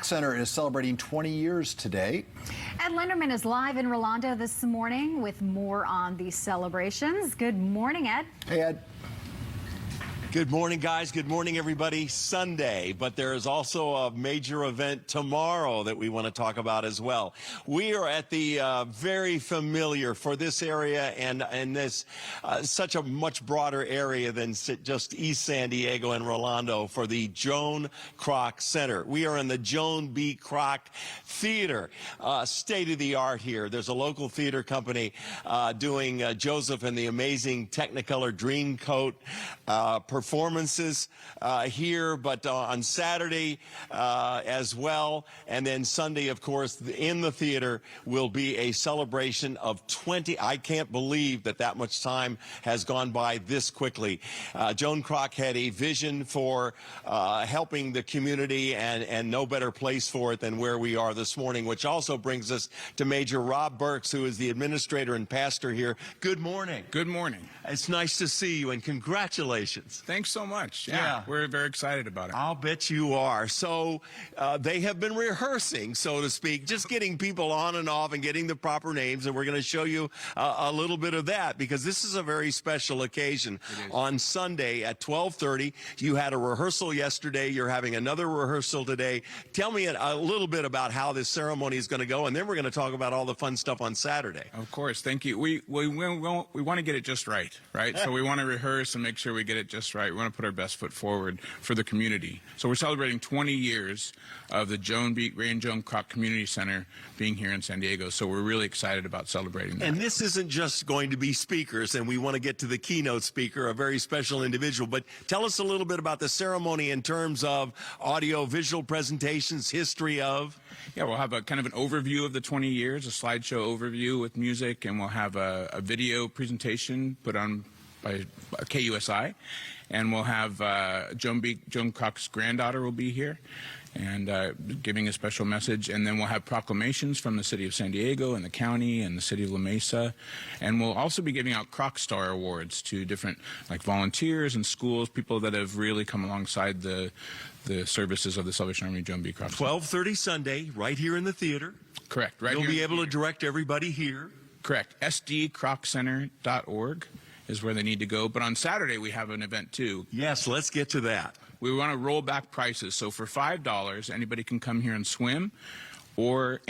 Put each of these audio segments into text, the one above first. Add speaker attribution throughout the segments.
Speaker 1: Kroc Center is celebrating 20 years today.
Speaker 2: Ed Linderman is live in Rolando this morning with more on these celebrations. Good morning, Ed.
Speaker 1: Hey, Ed.
Speaker 3: Good morning, guys. Good morning, everybody. Sunday, but there is also a major event tomorrow that we want to talk about as well. We are at the very familiar for this area and this such a much broader area than just East San Diego and Rolando for the Joan Kroc Center. We are in the Joan B. Kroc Theater, state of the art here. There's a local theater company doing Joseph and the Amazing Technicolor Dreamcoat performances here, but on Saturday as well, and then Sunday, of course, in the theater will be a celebration of 20. I can't believe that much time has gone by this quickly. Joan Kroc had a vision for helping the community, and no better place for it than where we are this morning, which also brings us to Major Rob Birks, who is the administrator and pastor here. Good morning.
Speaker 4: Good morning.
Speaker 3: It's nice to see you, and congratulations.
Speaker 4: Thanks so much. Yeah, we're very excited about it.
Speaker 3: I'll bet you are. So they have been rehearsing, so to speak, just getting people on and off and getting the proper names, and we're going to show you a little bit of that because this is a very special occasion. On Sunday at 12:30, you had a rehearsal yesterday. You're having another rehearsal today. Tell me a little bit about how this ceremony is going to go, and then we're going to talk about all the fun stuff on Saturday.
Speaker 4: Of course. Thank you. We want to get it just right? So we want to rehearse and make sure we get it just right. We want to put our best foot forward for the community. So we're celebrating 20 years of the Ray and Joan Kroc Community Center being here in San Diego. So we're really excited about celebrating that.
Speaker 3: And this isn't just going to be speakers, and we want to get to the keynote speaker, a very special individual. But tell us a little bit about the ceremony in terms of audio, visual presentations, history of.
Speaker 4: Yeah, we'll have a kind of an overview of the 20 years, a slideshow overview with music, and we'll have a video presentation put on by KUSI, and we'll have Joan Kroc's granddaughter will be here and giving a special message, and then we'll have proclamations from the city of San Diego and the county and the city of La Mesa, and we'll also be giving out Kroc Star Awards to different volunteers and schools, people that have really come alongside the services of the Salvation Army Joan B. Kroc.
Speaker 3: 12:30 Sunday, right here in the theater.
Speaker 4: Correct. Right.
Speaker 3: You'll be able to direct everybody here.
Speaker 4: Correct. sdkroccenter.org is where they need to go. But on Saturday, we have an event, too.
Speaker 3: Yes, let's get to that.
Speaker 4: We want to roll back prices. So for $5, anybody can come here and swim or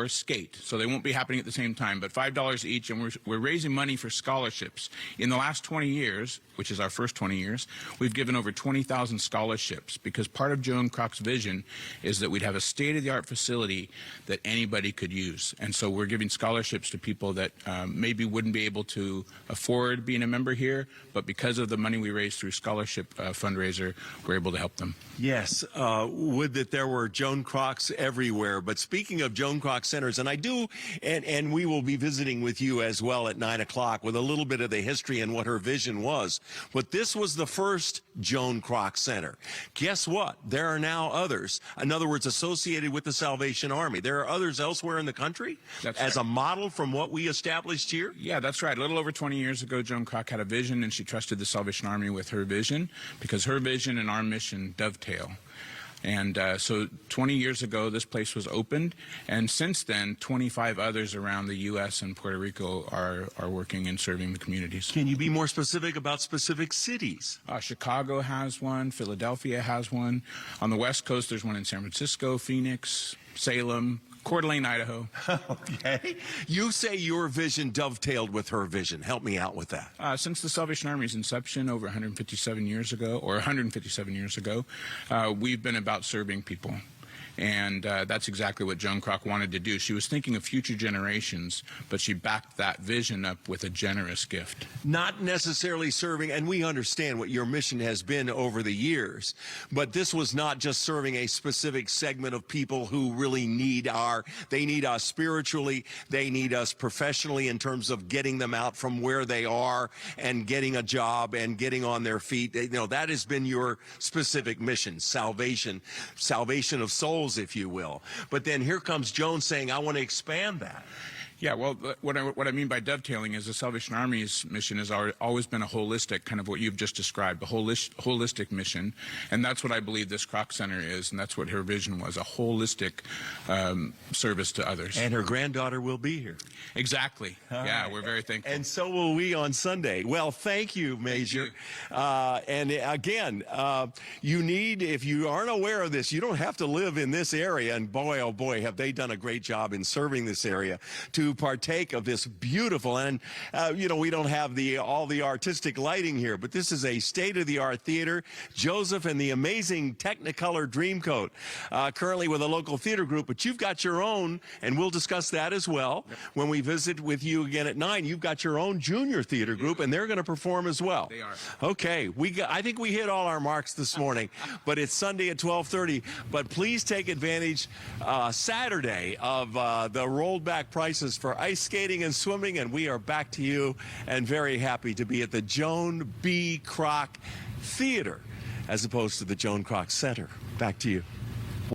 Speaker 4: skate. So they won't be happening at the same time, but $5 each, and we're raising money for scholarships. In the last 20 years, which is our first 20 years, we've given over 20,000 scholarships because part of Joan Kroc's vision is that we'd have a state-of-the-art facility that anybody could use. And so we're giving scholarships to people that maybe wouldn't be able to afford being a member here, but because of the money we raise through scholarship fundraiser, we're able to help them.
Speaker 3: Yes, would that there were Joan Krocs everywhere. But speaking of Joan Kroc Centers, and I do, and we will be visiting with you as well at 9 o'clock with a little bit of the history and what her vision was. But this was the first Joan Kroc Center. Guess what? There are now others. In other words, associated with the Salvation Army. There are others elsewhere in the country as a model from what we established here?
Speaker 4: Yeah, that's right. A little over 20 years ago, Joan Kroc had a vision, and she trusted the Salvation Army with her vision because her vision and our mission dovetail. And so 20 years ago, this place was opened, and since then, 25 others around the U.S. and Puerto Rico are working and serving the communities.
Speaker 3: Can you be more specific about specific cities?
Speaker 4: Chicago has one. Philadelphia has one. On the West Coast, there's one in San Francisco, Phoenix, Salem, Coeur d'Alene, Idaho.
Speaker 3: Okay. You say your vision dovetailed with her vision. Help me out with that.
Speaker 4: Since the Salvation Army's inception over 157 years ago, we've been about serving people. And that's exactly what Joan Kroc wanted to do. She was thinking of future generations, but she backed that vision up with a generous gift.
Speaker 3: Not necessarily serving, and we understand what your mission has been over the years, but this was not just serving a specific segment of people who really need they need us spiritually, they need us professionally in terms of getting them out from where they are and getting a job and getting on their feet. You know, that has been your specific mission, salvation of souls, if you will. But then here comes Joan saying, I want to expand that.
Speaker 4: Yeah, well, what I mean by dovetailing is the Salvation Army's mission has always been a holistic, kind of what you've just described, a holistic mission, and that's what I believe this Kroc Center is, and that's what her vision was, a holistic service to others.
Speaker 3: And her granddaughter will be here.
Speaker 4: Exactly. Yeah, we're very thankful.
Speaker 3: And so will we on Sunday. Well, thank you, Major. And again, you need, if you aren't aware of this, you don't have to live in this area, and boy, oh boy, have they done a great job in serving this area to partake of this beautiful, and you know, we don't have all the artistic lighting here, but this is a state-of-the-art theater. Joseph and the amazing Technicolor Dreamcoat, currently with a local theater group, but you've got your own, and we'll discuss that as well. Yep. When we visit with you again at 9, you've got your own junior theater group, and they're going to perform as well.
Speaker 4: They are.
Speaker 3: Okay, I think we hit all our marks this morning, but it's Sunday at 12:30. But please take advantage Saturday of the rolled back prices for ice skating and swimming, and we are back to you and very happy to be at the Joan B. Kroc Theater as opposed to the Joan Kroc Center. Back to you.